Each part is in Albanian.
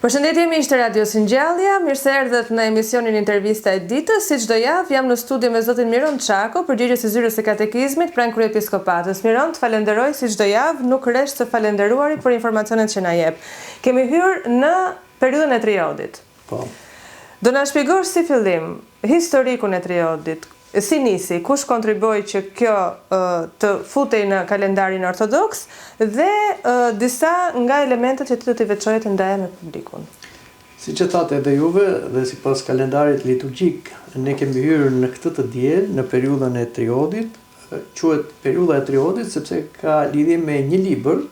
Përshëndetje miq të Radio Singjallja, mirë se erdhët në emisionin Intervista e ditës. Si çdo javë jam në studio me zotin Miron Çako, përgjegjës i zyrës së katekizmit pranë kryepiskopatës. Miron, të falenderoj si çdo javë, nuk rresh të falenderuari për informacionet që na jep. Kemi hyrë në periudhën e triodit. Po. Do na shpjegosh si fillim historikun e triodit. Si nisi, kush kontriboi që kjo të futej në kalendarin ortodoks dhe disa nga elementet që ti do t'i veçoje të ndaja me publikun. Siç e thatë edhe juve dhe sipas kalendarit liturgjik, ne kemi hyrë në këtë të diel në periudhën e triodit. Quhet periudha e triodit sepse ka lidhje me një libër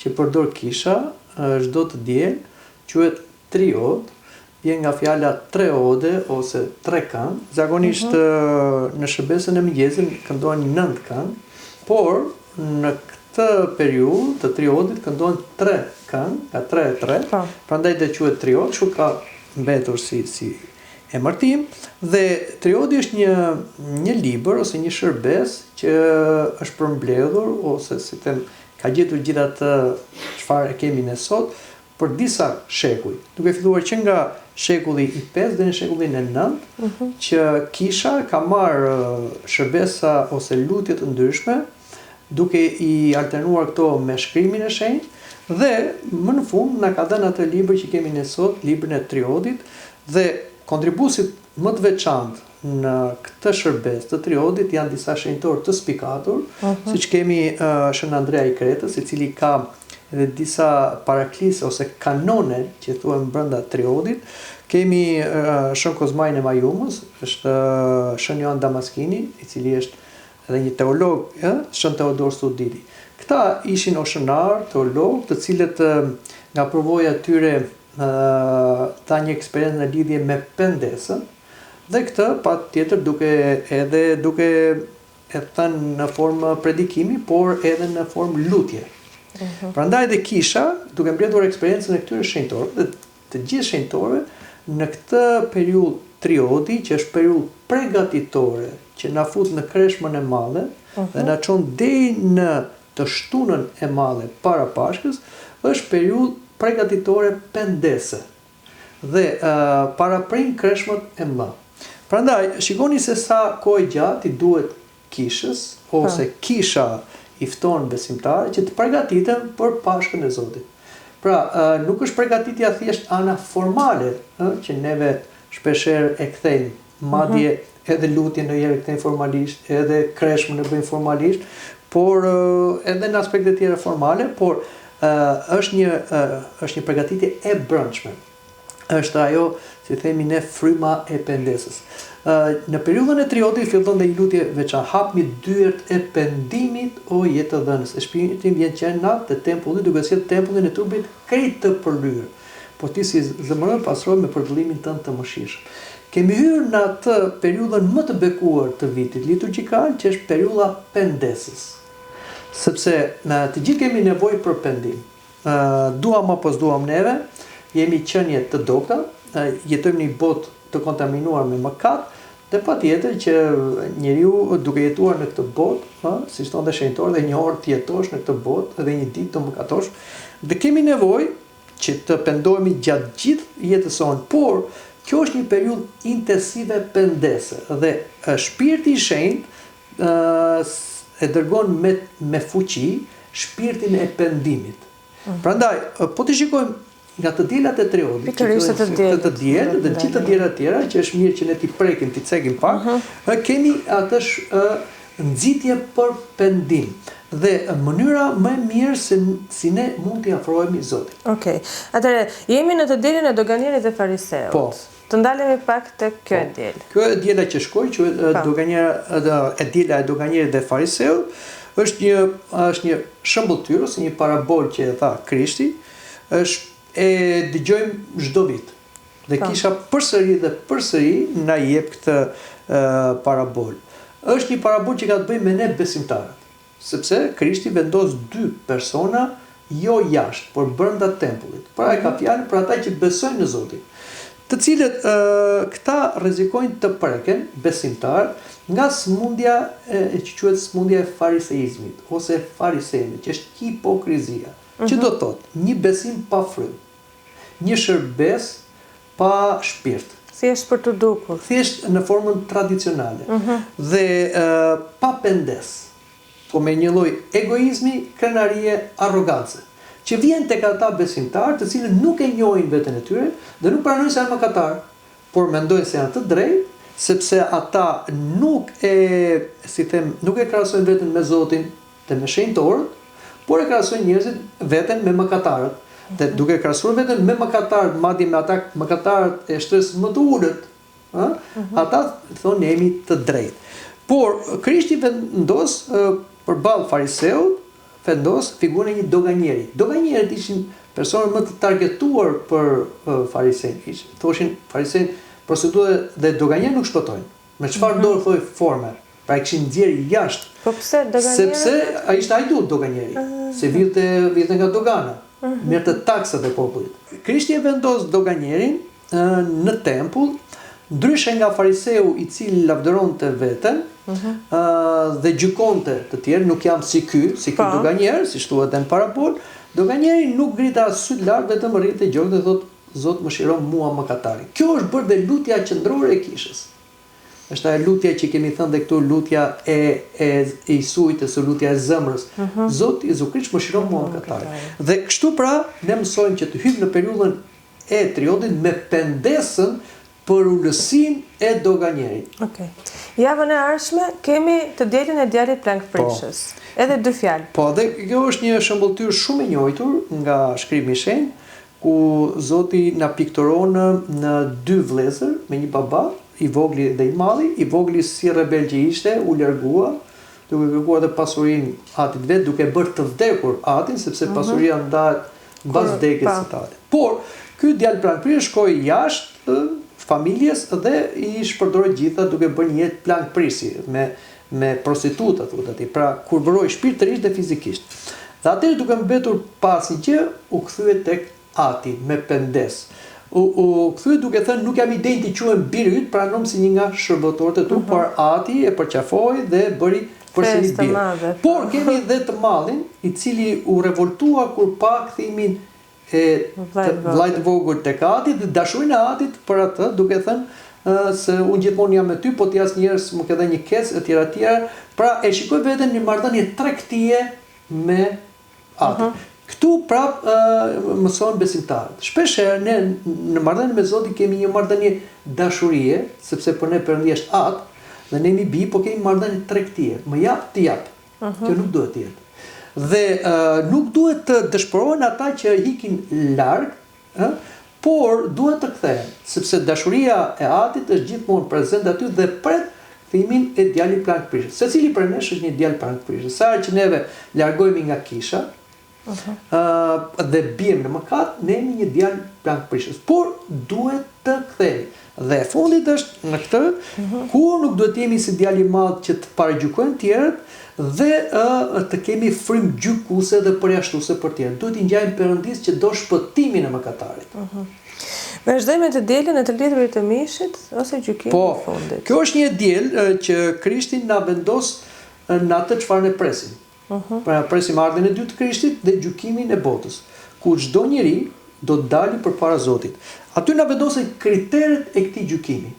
që përdor kisha çdo të diel, quhet triod. Vjen nga fjala tre ode ose tre këngë. Zakonisht në shërbesën e mëngjesit këndohen 9 këngë, por në këtë periudhë të triodit këndohen 3 këngë, ka 3-3. Prandaj dhe quhet triod, kështu ka mbetur si emërtim. Dhe triodi është një libër ose një shërbes që është përmbledhur ose si them ka gjetur gjithatë çfarë kemi ne sot për disa shekuj, duke filluar që nga shekulli i 5 dhe në shekullin e 9, që kisha ka marrë shërbesa ose lutje të ndryshme, duke i alternuar këto me shkrimin e shenjtë dhe më në fund na ka dhënë atë libër që kemi ne sot, librin e triodit, dhe kontribuesit më të veçantë në këtë shërbes të triodit janë disa shenjtorë të spikatur, siç kemi Shën Andrea i Kretës, i cili ka edhe disa paraklise ose kanone që thuhen brenda triodit. Kemi Shën Kozmajin e Majumës, është Shën Joan Damaskini, i cili është edhe një teolog, Shën Teodor Studiti. Këta ishin oshënar, teolog, të cilët nga përvoja e tyre ta një eksperiencë në lidhje me pendesën, dhe këtë patjetër duke e thënë në formë predikimi, por edhe në formë lutje. Prandaj dhe kisha, duke mbledhur eksperiencën e këtyre shenjtorëve dhe të gjithë shenjtorëve në këtë periudhë triodi, që është periudhë përgatitore që na fut në kreshmën e madhe dhe na çon deri në të shtunën e madhe para Pashkës, është periudhë përgatitore pendese dhe paraprin kreshmët e mëdha. Prandaj shikoni se sa kohë gjatë i duhet kishës ose kisha i fton besimtarë që të përgatiten për Pashkën e Zotit. Pra, nuk është përgatitja thjesht ana formale, që neve shpeshherë e kthejmë, madje edhe lutjen ndonjëherë kthejmë formalisht, edhe kreshmën e bëjmë formalisht, por edhe në aspekte tjera formale, por është një përgatitje e brendshme. Është ajo, si themi ne, fryma e pendesës. Në periudhën e triodit fillon dhe një lutje veçantë, hapni dyert e pendimit o jetë dhënës. E shpirtin vjen qenë natë të tempullit, duke sjellë tempullin e trupit krejt të përlyrë. Po ti si zemërën pastroj me përdorimin tënd të mëshirshëm. Kemi hyrë në atë periudhën më të bekuar të vitit liturgjikal, që është periudha pendesës. Sepse të gjithë kemi nevojë për pendim. Duam apo s'duam neve, jemi qenie të dobta, jetojmë në një botë të kontaminuar me mëkat, dhe patjetër që njeriu duke jetuar në këtë botë, siç thonë shenjtorët, dhe një orë të jetosh në këtë botë dhe një ditë të mëkatosh, dhe kemi nevojë që të pendohemi gjatë gjithë jetës sonë, por kjo është një periudhë intensive pendese dhe shpirti i shenjtë e dërgon me fuqi shpirtin e pendimit. Prandaj, po të shikojmë nga të diellat e triodit, të diel dhe gjithë të diellat tjera, që është mirë që ne t'i prekim, t'i cekim pak, kemi atë nxitje për pendim. Dhe mënyra më e mirë si ne mund t'i afrohemi Zotit. Okej. Atëherë, jemi në të dielën e doganierit dhe fariseut. Po. Të ndalemi pak tek kjo e diel. Kjo e diela që shkoi, e diela e doganierit dhe fariseut, është një shëmbulltyr ose një parabol që e tha Krishti, e dëgjojmë çdo vit. Dhe kisha përsëri na jep këtë parabol. Është një parabol që ka të bëjë me ne besimtarët, sepse Krishti vendos 2 persona jo jashtë, por brenda tempullit. Pra e ka fjalën për ata që besojnë në Zotin, të cilët këta rrezikojnë të preken besimtarët nga smundja që quhet smundja e fariseizmit ose fariseimit, që është hipokrizia. Që do të thotë një besim pa frymë. një shërbes pa shpirt. Thjesht për të dukur. Thjesht në formën tradicionale. Dhe pa pendes. Po me një lloj egoizmi, krenarie, arrogancë. Që vjen tek ata besimtarë të cilët nuk e njohin veten e tyre dhe nuk pranojnë se janë mëkatar, por mendojnë se janë të drejtë, sepse ata nuk e krahasojnë veten me Zotin dhe me shenjtorët, por e krahasojnë njerëzit veten me mëkatarët. Dhe duke krahasuar veten me mëkatarët, madje me ata mëkatarët e shtresës më të ulët, ata thonë ne jemi të drejtë. Por Krishti vendos përballë fariseut, vendos figurën e një doganjeri. Doganjerët ishin personat më të targetuar për farisejt. Thoshin farisejt prostitutë dhe doganjerë nuk shpëtojnë. Me çfarë dorë thoj forme. Pra e kishin nxjerrë jashtë. Po pse doganjeri? Sepse ai ishte hajdut doganjeri. Se vinte nga dogana. Merrte taksat e popullit. Krishti e vendos doganjerin në tempull, ndryshe nga fariseu i cili lavdëronte veten dhe gjykonte të tjerë, nuk jam si ky doganjer, si thuhet në parabol, doganjeri nuk grita as sy lart, vetëm rrite gjokë dhe thotë Zot më shiron mua mëkatarin. Kjo është bërë dhe lutja qendrore e kishës. Është ajo lutja që kemi thënë dhe këtu, lutja e Isujt, ose lutja e zemrës. Zoti Jezu Krisht më shiron mua mëkatarin. Dhe kështu pra ne mësojmë që të hyjmë në periudhën e triodit me pendesën për ulësinë e doganjerit. Okej. Javën e ardhshme kemi të dielën e djalit plankprishës. Edhe dy fjalë. Po, dhe kjo është një shembulltyr shumë i njohur nga Shkrimi i Shenjtë, ku Zoti na pikturon në dy vëllezër me një baba, i vogli dhe i malli. I vogli si rebel që ishte, u largua, duke kërkuar dhe pasurinë atit vet, duke bërë të vdekur atin, sepse pasuria ndahet mbas vdekjes së atit. Por ky djalë plankprish shkoi jashtë familjes dhe i shpërdoroi gjitha duke bërë një jetë plankprisi me prostituta, thotë aty. Pra kurvoroi shpirtërisht dhe fizikisht. Dhe atëherë duke mbetur pasi që u kthye tek ati me pendes. U kthye duke thënë nuk jam i denjë të quhem bir yt, pranom si një nga shërbëtorët e tu, por ati e përqafoi dhe bëri përsëri bir. Por kemi dhe të mallin, i cili u revoltua kur pa kthimin e vllajt vogël tek ati dhe dashurinë e atit për atë, duke thënë se unë gjithmonë jam me ty, po ti asnjëherë më ke dhënë një kes etj. Pra e shikoi veten në marrëdhënie tregtie me atin. Këtu prap mësojnë besimtarët. Shpeshherë ne në marrëdhënie me Zotin kemi një marrëdhënie dashurie, sepse për ne Perëndia është atë, dhe ne jemi bi, po kemi marrëdhënie tregtie. Më jap, ti jap. Kjo nuk duhet të jetë. Dhe nuk duhet të dëshpërohen ata që ikin larg, por duhet të kthehen, sepse dashuria e atit është gjithmonë prezente aty dhe pret kthimin e djalit plankprishës. Secili prej nesh është një djalë plankprishës. Sa herë që neve largohemi nga kisha, dhe biem në mëkat, ne jemi një djalë plankprishës, por duhet të kthehemi. Dhe e fundit është në këtë, kur nuk duhet të jemi si djali i madh që të paragjykojmë tjerët dhe të kemi frym gjykuese dhe përjashtuese për tjerët. Duhet i ngjajmë Perëndis që do shpëtimin e mëkatarit. Vazhdojmë të dielën e të lidhurit të mishit ose gjykimin e fundit. Kjo është një diel që Krishti na vendos në atë çfarë ne presim. Pra presim ardhmën e dytë të Krishtit dhe gjykimin e botës, ku çdo njeri do të dalë përpara Zotit. Aty na vendosen kriteret e këtij gjykimi.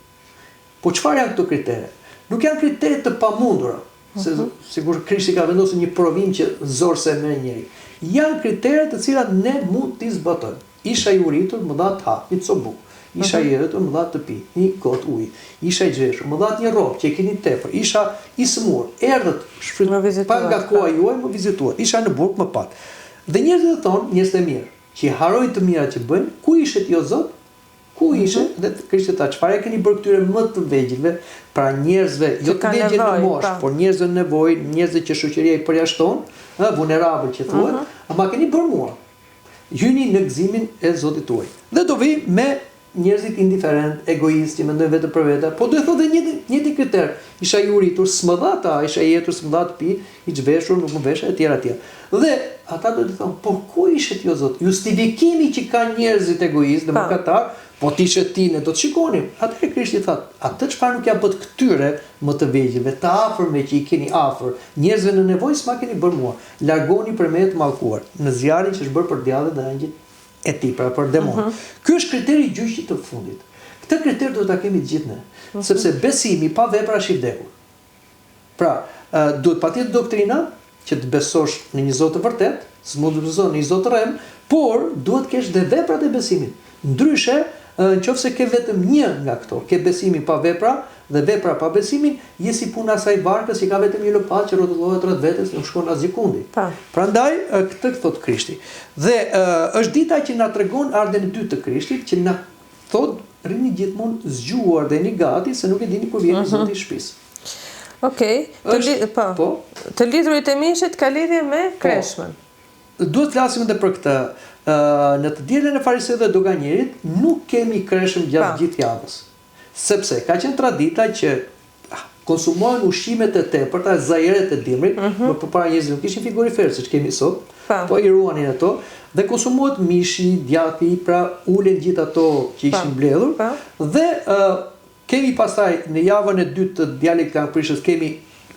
Po çfarë janë këto kritere? Nuk janë kritere të pamundura, se sigur Krishti ka vendosur një provim që zorse merr njeri. Janë kritere të cilat ne mund t'i zbatojmë. Isha i uritur, më dha të ha, një cobuk. Isha i errëtur, më dha të pi, një got ujë. Isha i zhveshur, më dha një rrobë që e keni tepër. Isha i smur, erdhët pa nga koha juaj më vizituat. Isha në burg më pat. Dhe njerëzit thonë, njerëz të mirë, që i harojnë të mira që bëjnë, ku ishet jo Zot? Ku ishe? Dhe Krishti tha, çfarë keni bërë këtyre më të vegjëlve, pra njerëzve jo të vegjël në moshë, por njerëzve në nevojë, njerëzve që shoqëria i përjashton, vulnerabël që thuhet, ama keni bërë mua. Hyni në gëzimin e Zotit tuaj. Dhe do vi me njerëzit indiferent, egoist, që mendojnë vetëm për veta, po do të thotë njëti kriter. Isha i uritur, s'më dha ta, isha i etur, s'më dha të pi, i zhveshur, nuk më vesha, etj. Dhe ata do të thonë, por ku ishet jo Zot? Justifikimi që ka njerëzit egoist dhe mëkatar, po ti ishe ti ne do të shikonim. Atëherë Krishti thotë, atë çfarë nuk ja bët këtyre më të vegjëlve, të afërme që i keni afër, njerëzve në nevojë s'ma keni bërë mua. Largoni për me të mallkuar, në zjarrin që është bërë për djallët dhe angjëjt e tij, pra për demon. Ky është kriteri i gjyqit të fundit. Këtë kriter duhet ta kemi të gjithë ne, sepse besimi pa vepra është i vdekur. Pra, duhet patjetër doktrina që të besosh në një Zot të vërtet, s'mund të besosh në një Zot të rrem, por duhet kesh dhe veprat e besimit. Ndryshe, nëse ke vetëm një nga këto, ke besimin pa vepra dhe vepra pa besimin, je si puna asaj barkës që ka vetëm një lopatë që rrotullohet rreth vetes, nuk shkon asgjë kundi. Prandaj këtë thot Krishti. Dhe është dita që na tregon ardhen e dytë të Krishtit, që na thot rini gjithmonë zgjuar dhe një gati, se nuk e dini kur vjen Zoti i shtëpisë. Okej, të lidhurit e mishit ka lidhje me kreshmën. Duhet flasim edhe për këtë. Në të dielën e farisejve dhe doganjerit nuk kemi kreshëm gjatë gjithë javës. Sepse ka qenë tradita që konsumohen ushqimet e tepërta, zajeret e dimrit, më përpara njerëzit nuk ishin frigorifer siç kemi sot, po i ruanin ato, dhe konsumohet mishi, djati, pra ulen gjithë ato që ishin mbledhur, dhe kemi pastaj në javën e dytë të djalit këngëprishës kemi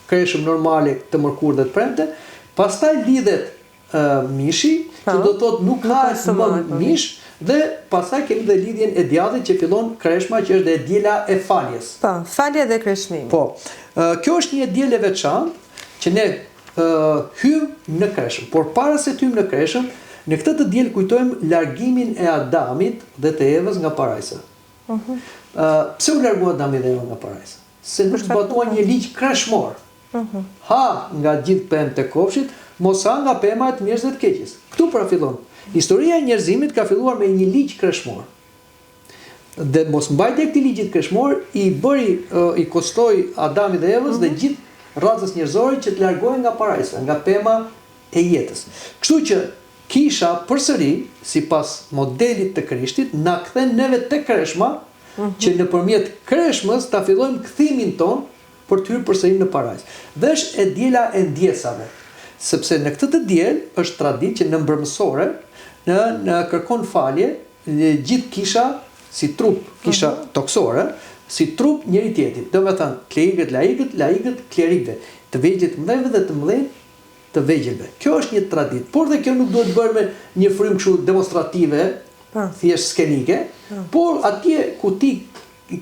kreshëm normale të mërkurë dhe të premte, pastaj lidhet mishi, që do të thotë nuk ka më mish, dhe pastaj kemi dhe lidhjen e djathit që fillon kreshma që është dhe diela e faljes. Po, falja dhe kreshmimi. Po. Kjo është një dielë e veçantë që ne hym në kreshëm, por para se të hym në kreshëm, në këtë të dielë kujtojmë largimin e Adamit dhe të Evës nga parajsa. Pse u largua Adami dhe Eva nga parajsa? Se nuk zbatuan një ligj kreshmor. Ha nga gjithë pemt e kopshit, mos ha nga pema e të njerëzve të keqes. Ktu pra fillon. Historia e njerëzimit ka filluar me një ligj kreshmor. Dhe mos mbajtja e këtij ligjit kreshmor i kostoi Adamit dhe Evës dhe gjithë racës njerëzore që të largohen nga parajsa, nga pema e jetës. Kështu që kisha përsëri, sipas modelit të Krishtit, na kthen neve te kreshma, që nëpërmjet kreshmës ta fillojmë kthimin ton për të hyrë përsëri në parajsë. Dhe është e diela e ndjesave. Sepse në këtë të diel është traditë që në mbrëmësore në kërkon falje gjithë kisha si trup, kisha toksore, si trup njëri tjetrit. Do të thënë klerikët, laikët, klerikëve, të vegjël të mëdhenj dhe të mëdhenj të vegjëlve. Kjo është një traditë, por dhe kjo nuk duhet bërë me një frymë kështu demonstrative, thjesht skenike, por atje ku ti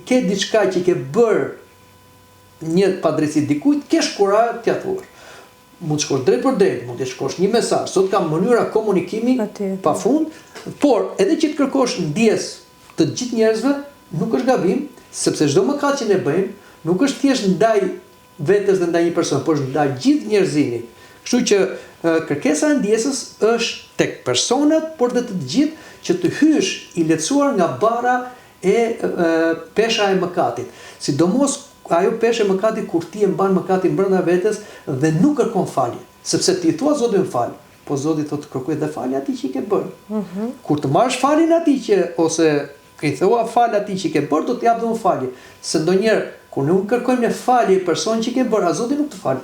ke diçka që ke bërë një padrejti dikujt, ke shkura t'ia thuash. Mund të shkosh drejt për drejt, mund të shkosh një mesazh. Sot ka mënyra komunikimi pafund, por edhe që të kërkosh ndjes të gjithë njerëzve nuk është gabim, sepse çdo mëkat që ne bëjmë nuk është thjesht ndaj vetes dhe ndaj një person, por është ndaj gjithë njerëzimit. Kështu që kërkesa e ndjesës është tek personat, por dhe të gjithë që të hysh i lehtësuar nga bara e pesha e mëkatit. Sidomos ajo peshë e mëkatit kur ti e mban mëkatin brenda vetes dhe nuk kërkon falje, sepse ti thua Zoti më fal, po Zoti thotë kërkoj dhe falje atij që i ke bërë. Kur të marrësh faljen atij që ose i thua fal atij që i ke bërë, do të jap dhon falje. Se ndonjëherë kur nuk kërkojmë falje person që i ke bërë, Zoti nuk të fal.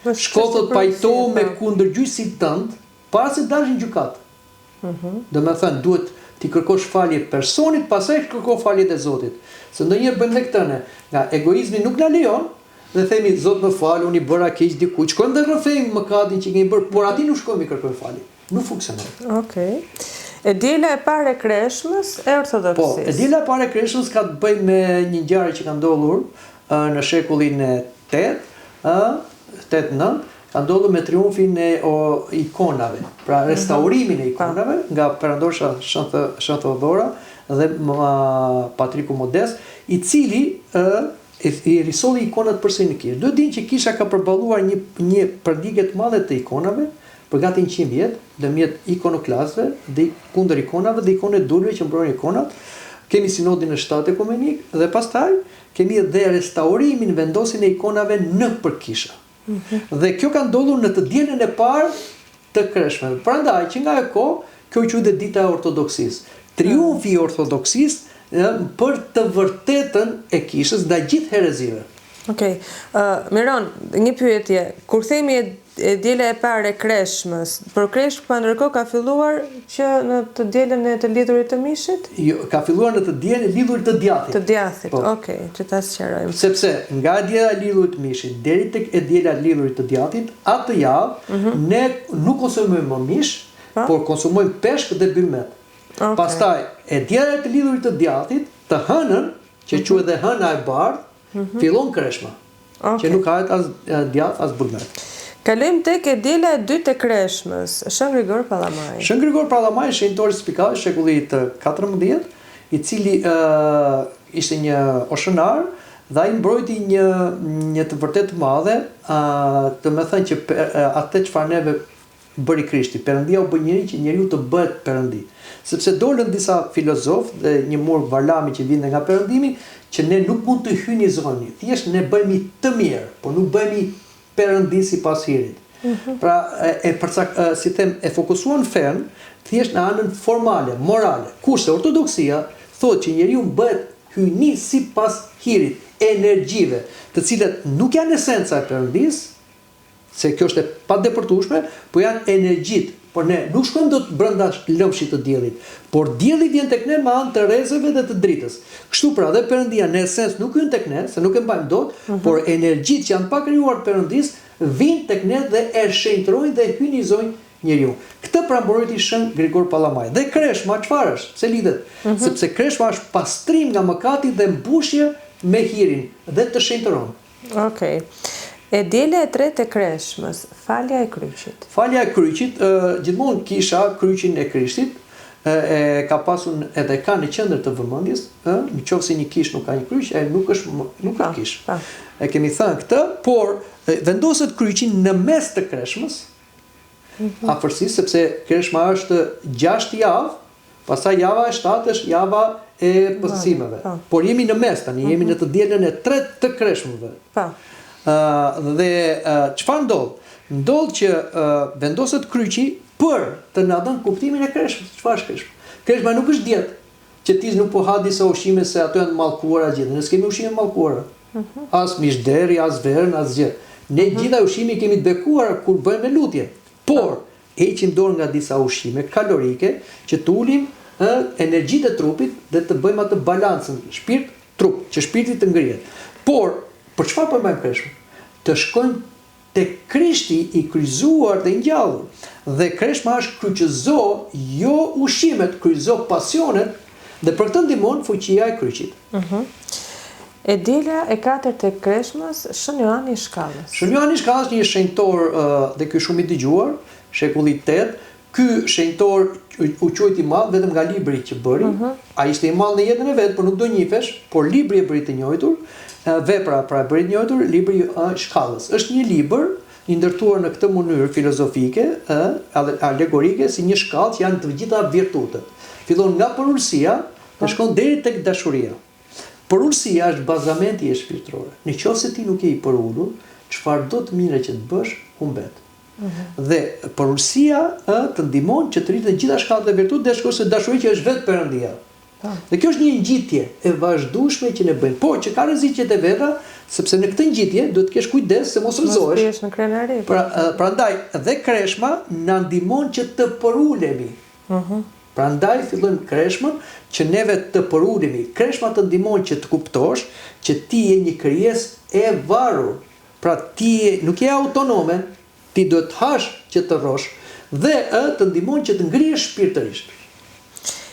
Shkollët pajtohu me kundërgjyqësit tënd para se dalësh në gjykat. Do të thënë duhet ti kërkosh falje personit, pastaj kërko falje te Zotit. Se ndonjëherë bëjmë ne këtë ne, nga egoizmi nuk na lejon dhe themi Zot më fal, unë i bëra keq dikujt. Shkojmë dhe rrëfejmë mëkatin që kemi bërë, por aty nuk shkojmë i kërkojmë falje. Nuk funksionon. Okej. E diela e parë e kreshmës e ortodoksisë. Po, e diela e parë e kreshmës ka të bëjë me një ngjarje që ka ndodhur në shekullin e 8-9, ka ndodhur me triumfin e ikonave, pra restaurimin e ikonave nga perandorësha Shën Theodora dhe Patriku Modest, i cili i risolli ikonat përsëri në kishë. Duhet dinë që kisha ka përballuar një përndjekje të madhe të ikonave për gati 100 vjet, ndërmjet ikonoklasëve dhe kundër ikonave dhe ikonët dulve që mbronin ikonat. Kemi sinodin në 7 ekumenik dhe pastaj kemi edhe restaurimin, vendosin e ikonave në përkisha. Dhe kjo ka ndodhur në të dielën e parë të kreshmeve. Prandaj që nga e kohë, kjo quhet dita e ortodoksisë. Triumfi i ortodoksisë për të vërtetën e kishës ndaj gjithë herezive. Okej. Miron, një pyetje. Kur themi e diela e parë e kreshmës, për kreshmë ndërkohë ka filluar që në të dielën e të lidhurit të mishit? Jo, ka filluar në të dielën e lidhurit të djathit. Të djathit. Okej, që ta sqarojmë. Sepse nga diela e lidhurit të mishit deri tek e diela e lidhurit të djathit, atë javë ne nuk konsumojmë më mish por konsumojmë peshk dhe bymet. Pastaj, e djera e të lidhurit të djathtit, të hënën, që quhet dhe hëna e bardhë, fillon kreshma, që nuk hahet as djath as bymet. Kalojmë tek e djela e dytë e kreshmës, Shën Grigor Pallamaj. Shën Grigor Pallamaj, shenjtori spikall i shekullit 14, i cili ishte një oshënar, dhe ai mbrojti një të vërtet madhe, të më thënë që atë çfarë neve bëri Krishti. Perëndia u bë njeri që njeriu të bëhet perëndi. Sepse dolën disa filozofë dhe një mur varlami që vinte nga perëndimi, që ne nuk mund të hynizoni. Thjesht ne bëhemi të mirë, por nuk bëhemi perëndi sipas hirit. Pra si them, e fokusuan fen thjesht në anën formale, morale. Kurse ortodoksia thotë që njeriu bëhet hyjni sipas hirit, energjive, të cilat nuk janë esenca e perëndisë, se kjo është e padepërtueshme, po janë energjit. Por ne nuk shkojmë dot brenda lëmshit të diellit, por dielli vjen tek ne me anë të rrezeve dhe të dritës. Kështu pra dhe Perëndia në esencë nuk hyn tek ne, se nuk e mbajmë dot, por energjitë që janë pa krijuar Perëndisë vijnë tek ne dhe e shenjtrojnë dhe hynizojnë njeriu. Këtë pra mbrojti Shën Grigor Pallamaj. Dhe kreshma çfarë është? Se lidhet, sepse kreshma është pastrim nga mëkati dhe mbushje me hirin dhe të shenjtron. Okej. E djela e tretë e kreshmës, falja e kryqit. Falja e kryqit, gjithmonë kisha kryqin e Krishtit, e ka pasur edhe ka në qendër të vëmendjes, në qoftë se një kish nuk ka një kryq, nuk është kish. E kemi thënë këtë, por vendoset kryqin në mes të kreshmës, afërsisht, sepse kreshma është 6 javë, pastaj java e 7 është java e pësësimeve. Por jemi në mes tani, jemi në të dielën e tretë të kreshmëve. Dhe çfarë ndodh? Ndodh që vendoset kryqi për të na dhënë kuptimin e kreshmës. Çfarë është kreshma? Kreshma nuk është dietë, që ti nuk po ha disa ushqime se ato janë mallkuara gjithë. Ne s'kemi ushqime mallkuara. As mishderi, as verën, as gjë. Ne gjitha ushqimi kemi të bekuar kur bëjmë lutje. Por heqim dorë nga disa ushqime kalorike që të ulim energjitë e trupit dhe të bëjmë atë balancën shpirt-trup, që shpirti të ngrihet. Por për çfarë po bëjmë kreshmën? Të shkojmë tek Krishti i kryqëzuar dhe i ngjallur. Dhe kreshma është kryqëzo, jo ushqimet, kryqëzo pasionet, dhe për këtë ndihmon fuqia e kryqit. E djela e katërt e kreshmës, Shën Johani i Shkallës. Shën Johani i Shkallës një shenjtor dhe ky shumë i dëgjuar, shekulli 8. Ky shenjtor u quajti i madh vetëm nga libri që bëri. Ai ishte i madh në jetën e vet, por nuk do njifesh, por libri e bëri të njohur. Vepra pra e bëri të njohur, libri Shkallës. Është një libër i ndërtuar në këtë mënyrë filozofike, alegorike, si një shkallë që janë të gjitha virtutet. Fillon nga përulësia dhe shkon deri tek dashuria. Përulësia është bazamenti i shpirtërore. Nëse ti nuk je i përulur, çfarë do të mire që të bësh, humbet. Dhe përulësia të ndihmon që të rritet gjitha shkallët e virtut dhe shkon se dashuria që është vetë Perëndia. Dhe kjo është një ngjitje e vazhdueshme që ne bëjmë, por që ka rreziqet e veta, sepse në këtë ngjitje duhet të kesh kujdes se mos rrezohesh. Mos në krenari. Prandaj dhe kreshma na ndihmon që të përulemi. Prandaj fillojmë kreshmën që neve të përulemi. Kreshma të ndihmon që të kuptosh që ti je një krijesë e varur. Pra ti nuk je autonome, ti duhet të hash që të rrosh dhe të ndihmon që të ngrihesh shpirtërisht.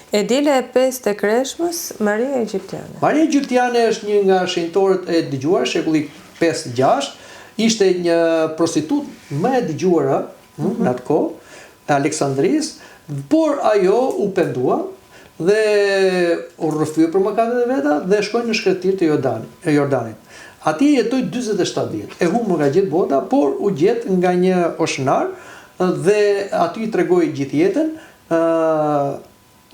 E djela e pestë e kreshmës, Maria Egjiptiane. Maria Egjiptiane është një nga shenjtorët e dëgjuar, shekulli 5-6, ishte një prostitut më e dëgjuara në atë kohë, e Aleksandris, por ajo u pendua dhe u rrëfye për mëkatet e veta dhe shkoi në shkretir të Jordanit. Atje jetoi 47 vjet, e humbur nga gjithë bota, por u gjet nga një oshënar dhe aty i tregoi gjithë jetën.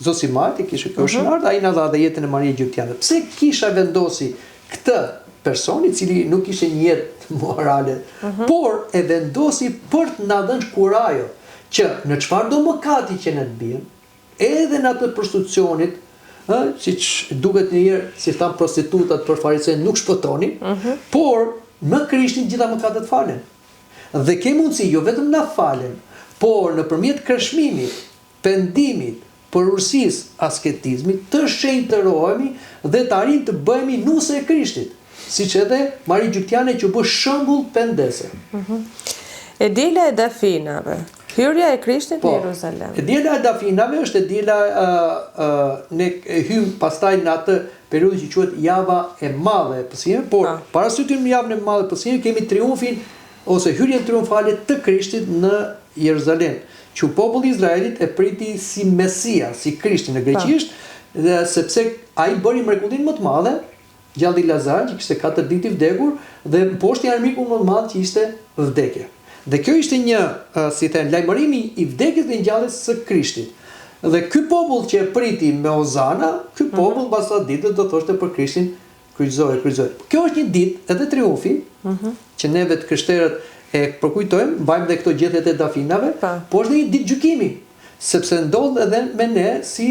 Zosimart i kishte kjo oshënar, ai na dha dhe jetën e Maria Egjiptiane. Pse kisha vendosi këtë person i cili nuk ishte një jetë morale, por e vendosi për të na dhënë kurajo që në çfarë do mëkati që ne të bijmë, edhe në atë prostitucionit, siç duket njëherë si than prostitutat për farisejt nuk shpëtonin, por në Krishtin gjitha mëkatet falen. Dhe ke mundësi jo vetëm na falen, por nëpërmjet kreshmimit, pendimit, përurësisë, asketizmit, të shenjtërohemi dhe të arrijmë të bëhemi nuse e Krishtit, siç edhe Maria Egjiptiane që u bë shembull pendese. E djela e Dafinave. Hyrja e Krishtit në Jeruzalem. Diela e dafinave është e diela ne hym pastaj në atë periudhë që quhet java e madhe e Pësimit, por parasytim në javën e madhe e Pësimit kemi triumfin ose hyrjen triumfale të Krishtit në Jeruzalem, që populli i Izraelit e priti si Mesia, si Krishti në greqisht, dhe sepse ai bëri mrekullinë më të madhe, gjalli Lazar që kishte 4 ditë i vdekur dhe poshti armikun më të madh që ishte vdekja. Dhe kjo ishte një, si thënë, lajmërimi i vdekjes dhe ngjalljes së Krishtit. Dhe ky popull që e priti me Ozana, ky popull pas sa ditë do thoshte për Krishtin kryqëzoj. Kjo është një ditë edhe triumfi, që neve të krishterët e përkujtojmë, mbajmë dhe këto gjethet e dafinave, por është një ditë gjykimi, sepse ndodh edhe me ne si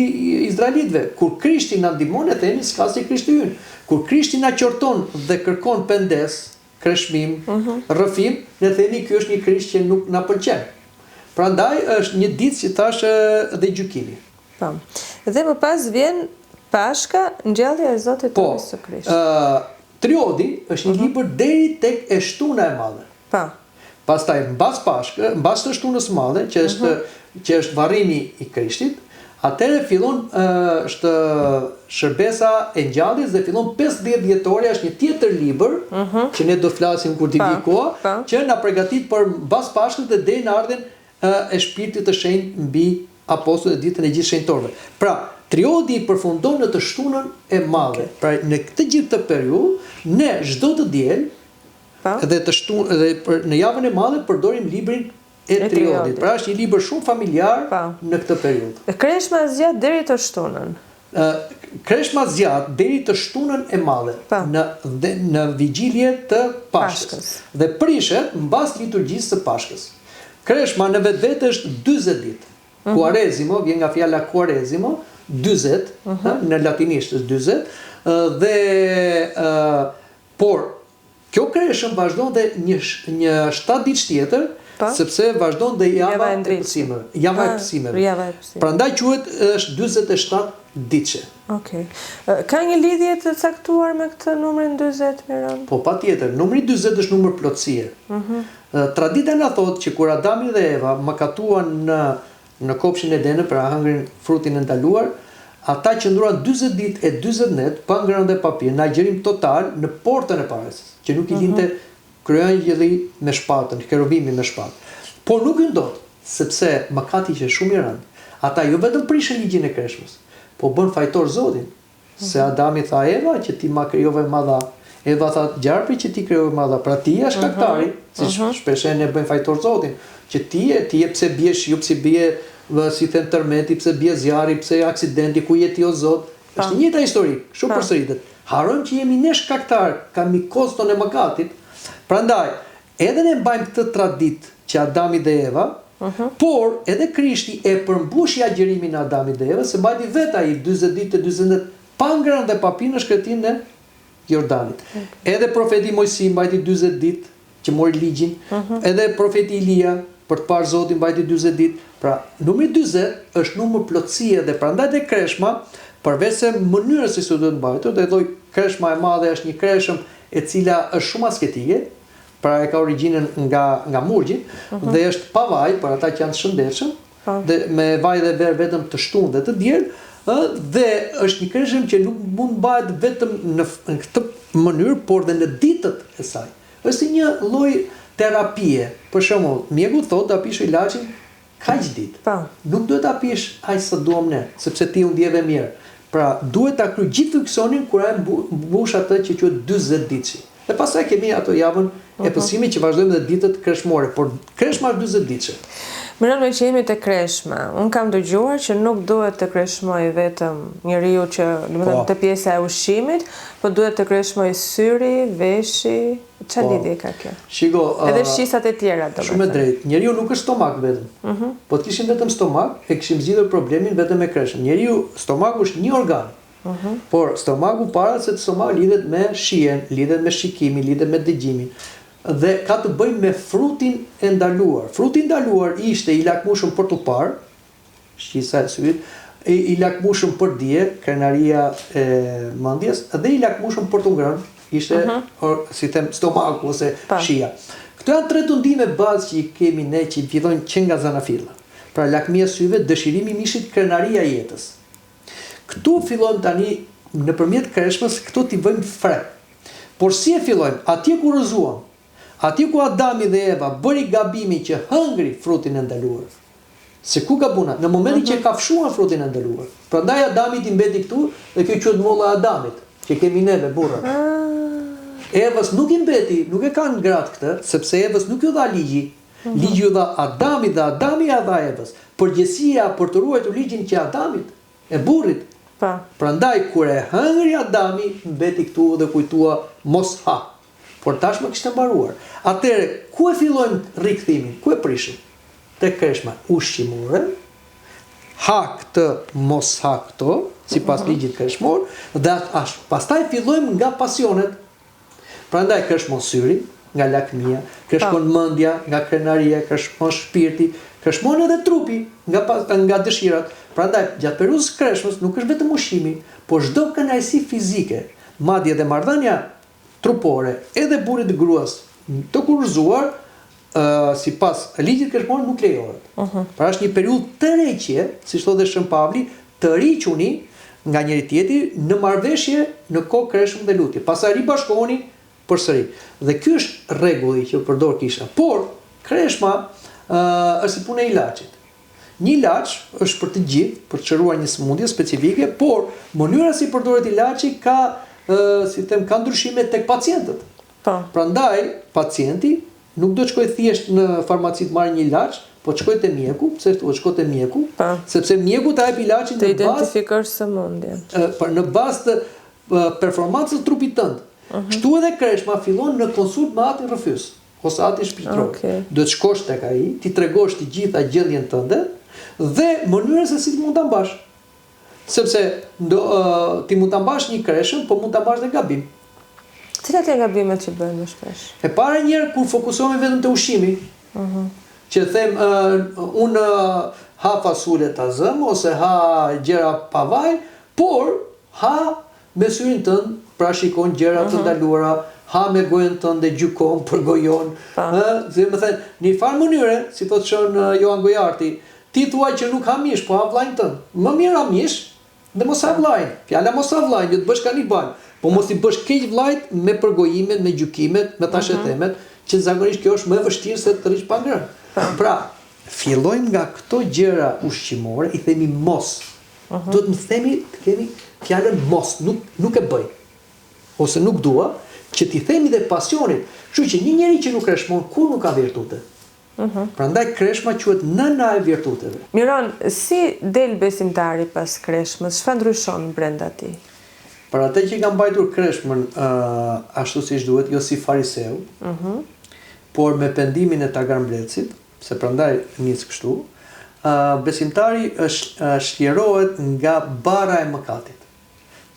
izraelitëve. Kur Krishti na ndihmon e themi s'ka si Krishti ynë. Kur Krishti na qorton dhe kërkon pendes, kreshmim, rrëfim, ne themi ky është një Krisht që nuk na pëlqen. Prandaj është një ditë si thash dhe gjykimi. Po. Dhe më pas vjen Pashka, ngjallja e Zotit të Jezu Krishtit. Triodi është një libër deri tek e shtuna e madhe. Po. Pastaj mbas Pashkë, mbas të shtunës së madhe, që është varrimi i Krishtit, atëherë fillon është shërbesa e ngjalljes dhe fillon 50 dhjetorja, është një tjetër libër që ne do flasim kur t'i vi koha, që na përgatit për mbas Pashkës dhe deri në ardhen e Shpirtit të Shenjtë mbi apostujt dhe ditën e gjithë shenjtorëve. Pra, triodi përfundon në të shtunën e madhe. Pra, në këtë gjithë të periudhë, ne çdo të diel dhe në javën e madhe përdorim librin e triodit. Pra është një libër shumë familjar në këtë periudhë. Kreshma zgjat deri të shtunën. Kreshma zgjat deri të shtunën e madhe në vigjilje të Pashkës. Dhe prishet mbas liturgjisë së Pashkës. Kreshma në vetvete është 40 ditë. Quaresimo vjen nga fjala quaresimo, 40, në latinisht është 40, dhe por kjo kreshëm vazhdon dhe një 7 ditë tjetër, sepse vazhdon dhe java e Pësimeve. Prandaj quhet është 47 ditëshe. Okej. Ka një lidhje të caktuar me këtë numrin 40, Miron? Po patjetër, numri 40 është numër plotësie. Tradita na thotë që kur Adami dhe Eva mëkatuan në kopshin e Edenit, pra hëngrin frutin e ndaluar, ata qëndruan 40 ditë e 40 net pa ngrënë dhe pa pirë, në agjërim total në portën e paradisës, që nuk I linte kryenjëlli me shpatën, kerubimi me shpatë. Por nuk I ndodh, sepse mëkati që shumë I rënd. Ata jo vetëm prishën ligjin e kreshmës, po bën fajtor Zotin. Se Adami tha Eva që ti ma krijove madha. Eva tha gjarpri që ti krijove madha. Pra ti je shkaktari, siç shpesh ne bëjmë fajtor Zotin, që ti je pse bie shiu, pse bie si thën tërmeti, pse bie zjarri, pse aksidenti, ku je ti o Zot. Është një njëjta histori, shumë përsëritet. Harojmë që jemi ne shkaktar, kami koston e mëkatit. Prandaj, edhe ne mbajmë këtë traditë që Adami dhe Eva, por edhe Krishti e përmbushi agjërimin e Adamit dhe Evës, se mbajti vetë ai 40 ditë e 40 net pa ngrënë dhe pa pirë në shkretimin e Jordanit. Edhe profeti Mojsi mbajti 40 ditë që mori ligjin, edhe profeti Ilia për të parë Zotin mbajti 40 ditë. Pra, numri 40 është numër plotësie dhe prandaj dhe kreshma, përveç se mënyrës se si duhet mbajtur, dhe thoj kreshma e madhe është një kreshëm e cila është shumë asketike, pra e ka origjinën nga murgji, dhe është pa vaj për ata që janë të shëndetshëm, dhe me vaj dhe verë vetëm të shtunë dhe të diel, dhe është një kreshëm që nuk mund bëhet vetëm në këtë mënyrë, por dhe në ditët e saj. Është si një lloj terapie. Për shembull, mjeku thotë ta pish ilaçin kaq ditë. Nuk duhet ta pish aq sa duam ne, sepse ti u ndjeve mirë. Pra, duhet ta kryej gjithë funksionin kur ai mbush atë që quhet 40 ditë. Dhe pastaj kemi ato javën e Pësimit që vazhdojmë dhe ditët kreshmore, por kreshma është 40 ditë. Miron, me që jemi të kreshma, unë kam dëgjuar që nuk duhet të kreshmoj vetëm njeriu që të pjesa e ushqimit, po duhet të kreshmoj syri, veshi, çfarë lidhje ka kjo? Shiko, edhe fshisat e tjera do. Shumë e drejtë. Njeriu nuk është stomak vetëm. Po të kishim vetëm stomak, e kishim zgjidhur problemin vetëm me kreshën. Njeriu, stomaku është një organ. Por stomaku para se stomaku lidhet me shijen, lidhet me shikimin, lidhet me dëgjimin. Dhe ka të bëjë me frutin e ndaluar. Fruti I ndaluar ishte I lakmueshëm për tu parë, shqisa e syrit, I lakmueshëm për dije, krenaria e mendjes, dhe I lakmueshëm për tu ngrënë, ishte si them stomaku ose shija. Këto janë 3 tundime bazë që i kemi ne që i fillojnë që nga zanafilla. Pra lakmia syve, dëshirimi i mishit, krenaria e jetës. Këtu fillojmë tani nëpërmjet kreshmës, këtu t'i vëjmë fre. Por si e fillojmë? Atje ku rëzuam, atje ku Adami dhe Eva bëri gabimi që hëngri frutin e ndaluar. Se ku gabuna? Në momentin që kafshuan frutin e ndaluar. Prandaj Adamit i mbeti këtu dhe kjo quhet molla e Adamit, që kemi neve burrat. Evës nuk i mbeti, nuk e kanë gratë këtë, sepse Evës nuk ju dha ligji. Ligji ju dha Adamit dhe Adami ja dha Evës. Përgjegjësia për të ruajtur ligjin që Adamit, e burrit. Prandaj kur e hëngri Adami, mbeti këtu dhe kujtua mos ha. Por tashmë kishte mbaruar. Atëherë, ku e fillojmë rikthimin? Ku e prishim? Tek kreshma ushqimore, ha këtë, mos ha këto, sipas ligjit kreshmor, dhe pastaj fillojmë nga pasionet. Prandaj kreshmon syri, nga lakmia, kreshmon mendja, nga krenaria, kreshmon shpirti, kreshmon edhe trupi, nga dëshirat. Prandaj, gjatë periudhës kreshmës nuk është vetëm ushqimi, por çdo kënaqësi fizike, madje edhe marrëdhënia trupore, edhe burrit dhe gruas, të kurrëzuar, sipas ligjit kreshmor nuk lejohet. Pra është një periudhë tërheqje, siç thotë Shën Pavli, të riquni nga njëri tjetri në marrëveshje në kohë kreshmë dhe lutje. Pastaj ribashkoheni përsëri. Dhe ky është rregulli që përdor kisha. Por kreshma është si puna e ilaçit. Një ilaç është për të gjithë, për të shëruar një sëmundje specifike, por mënyra si përdoret ilaçi ka ka ndryshime tek pacientët. Prandaj pacienti nuk do të shkojë thjesht në farmaci të marrë një ilaç, po të shkojë te mjeku, pse të shkojë te mjeku? Sepse mjeku ta jep ilaçin të identifikosh sëmundjen. Në bazë të performancës së trupit tënd. Kështu edhe kreshma fillon në konsult me atin rrëfys ose atin shpirtëror. Do të shkosh tek ai, ti tregosh të gjitha gjendjen tënde dhe mënyrën se si ti mund ta mbash. Sepse ti mund ta mbash një kreshëm, po mund ta mbash dhe gabim. Cilat janë gabimet që bëhen më shpesh? E para njëherë kur fokusohemi vetëm te ushqimi. Që them unë ha fasule ta zëm ose ha gjëra pa vaj, por ha me syrin tënd, pra shikon gjëra të ndaluara, ha me gojën tënde, gjykon, përgojon. Se më thënë, një farë mënyre, si thotë Shën Johan Gojarti, ti thuaj që nuk ha mish, po ha vllajën tënd. Më mirë ha mish dhe mos ha vllajën. Fjala mos ha vllajën, jo të bësh kanibal. Po mos i bësh keq vllajt me përgojimet, me gjykimet, me tashetemet, që zakonisht kjo është më e vështirë se të rish pa ngrënë. Pra, fillojmë nga këto gjëra ushqimore, i themi mos. Do të themi, të kemi fjalën mos, nuk e bëj. Ose nuk dua, që t'i themi dhe pasionit. Kështu që një njeri që nuk kreshmon, kur nuk ka virtute. Prandaj kreshma quhet nëna e virtuteve. Miron, si del besimtari pas kreshmës? Çfarë ndryshon brenda tij? Për atë që ka mbajtur kreshmën ashtu siç duhet, jo si fariseu, por me pendimin e tagarmblecit, se prandaj nis kështu, besimtari shlirohet nga bara e mëkatit.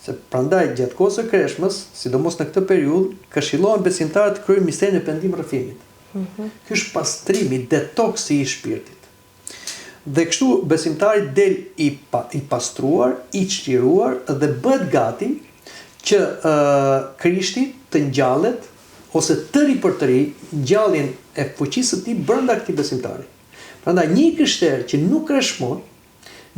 Se prandaj gjatë kohës së kreshmës, sidomos në këtë periudhë, këshillohen besimtarët të kryejnë misterin e pendim-rrëfimit. Ky është pastrimi, detoksi i shpirtit. Dhe kështu besimtari del i pastruar, i çliruar dhe bëhet gati që Krishti të ngjallet ose tëri për tëri ngjalljen e fuqisë së tij brenda këtij besimtari. Prandaj një krishter që nuk kreshmon,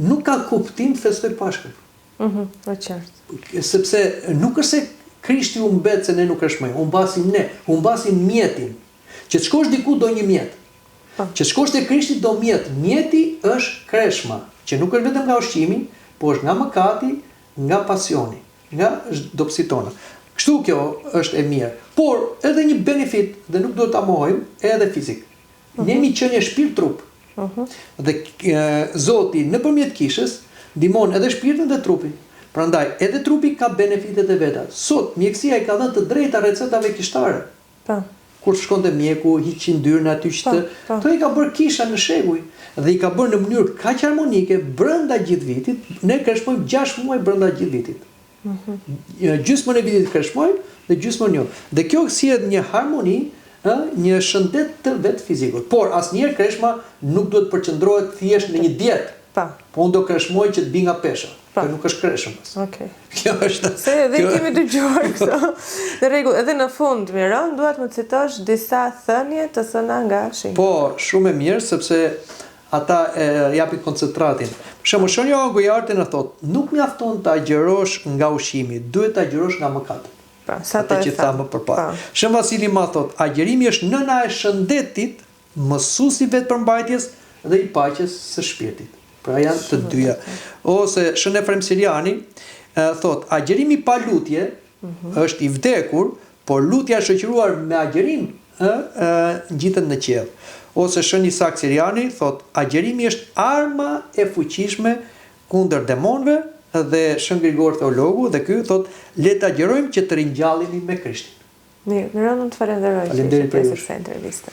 nuk ka kuptim të festoj Pashkën. Qartë. Sepse nuk është se Krishti u mbet se ne nuk kreshmojmë, u mbasim mjetin. Që të shkosh diku do një mjet. Që të shkosh te Krishti do mjet. Mjeti është kreshma, që nuk është vetëm nga ushqimi, por është nga mëkati, nga pasioni, nga dobësitë tona. Kështu kjo është e mirë. Por edhe një benefit, dhe nuk duhet ta mohojmë, edhe fizik. Ne jemi qenie shpirt-trup. Dhe Zoti nëpërmjet kishës ndihmon edhe shpirtin dhe trupin. Prandaj edhe trupi ka benefitet e veta. Sot mjekësia i ka dhënë të drejta recetave kishtare. Kur shkonte mjeku, hiqin dyrën aty që to i ka bërë kisha në shekuj dhe i ka bërë në mënyrë kaq harmonike brenda gjithë vitit. Ne kreshmojmë 6 muaj brenda gjithë vitit. Gjysmën e vitit kreshmojmë dhe gjysmën jo. Dhe kjo sjell një harmoni, një shëndet të vetë fizikut. Por asnjëherë kreshma nuk duhet përqendrohet thjesht në një dietë. Pa. Po unë do kreshmoj që të bi nga pesha. Pa. Kjo nuk është kreshëm. Okej. Kjo është... Se edhe kemi dëgjuar këto. Në rregull, edhe në fund, Miron, duhet më citosh disa thënie të thëna nga shenjtore. Po, shumë e mirë, sepse ata japin koncentratin. Për shembull, Shonja Gojarte na thotë, nuk mjafton të agjërosh nga ushqimi, duhet të agjërosh nga mëkati. Pa, sa të që tha më përpara. Shën Vasili ma thot, agjërimi është nëna e shëndetit, mësuesi vetëpërmbajtjes dhe i paqes së shpirtit. Pra janë të dyja. Ose Shën Efrem Siriani thot, agjërimi pa lutje është i vdekur, por lutja shoqëruar me agjërim ngjitet në qiell. Ose Shën Isak Siriani thot, agjërimi është arma e fuqishme kundër demonëve. Dhe Shën Grigor Theologu dhe ky thot le të agjerojmë që të ringjallemi me Krishtin. Mirë, Miron, unë të falenderoj që ishe pjesë e kësaj interviste.